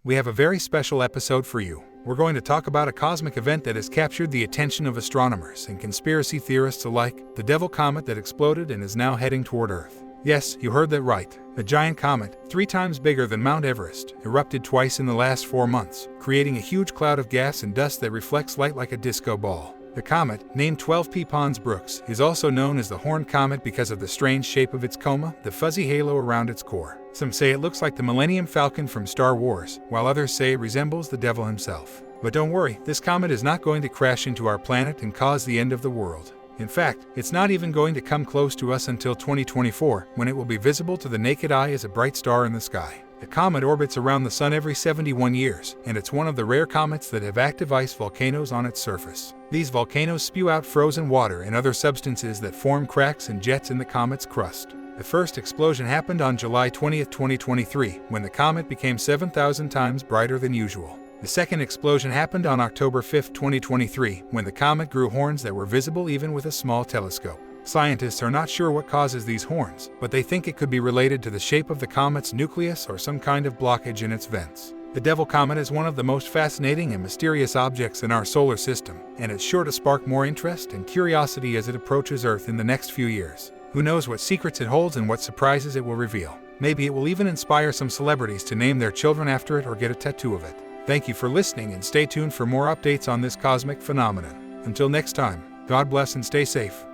we have a very special episode for you. We're going to talk about a cosmic event that has captured the attention of astronomers and conspiracy theorists alike, the Devil Comet that exploded and is now heading toward Earth. Yes, you heard that right. A giant comet, 3 times bigger than Mount Everest, erupted twice in the last 4 months, creating a huge cloud of gas and dust that reflects light like a disco ball. The comet, named 12P Pons Brooks, is also known as the Horned Comet because of the strange shape of its coma, the fuzzy halo around its core. Some say it looks like the Millennium Falcon from Star Wars, while others say it resembles the devil himself. But don't worry, this comet is not going to crash into our planet and cause the end of the world. In fact, it's not even going to come close to us until 2024, when it will be visible to the naked eye as a bright star in the sky. The comet orbits around the Sun every 71 years, and it's one of the rare comets that have active ice volcanoes on its surface. These volcanoes spew out frozen water and other substances that form cracks and jets in the comet's crust. The first explosion happened on July 20, 2023, when the comet became 7,000 times brighter than usual. The second explosion happened on October 5, 2023, when the comet grew horns that were visible even with a small telescope. Scientists are not sure what causes these horns, but they think it could be related to the shape of the comet's nucleus or some kind of blockage in its vents. The Devil Comet is one of the most fascinating and mysterious objects in our solar system, and it's sure to spark more interest and curiosity as it approaches Earth in the next few years. Who knows what secrets it holds and what surprises it will reveal. Maybe it will even inspire some celebrities to name their children after it or get a tattoo of it. Thank you for listening and stay tuned for more updates on this cosmic phenomenon. Until next time, God bless and stay safe.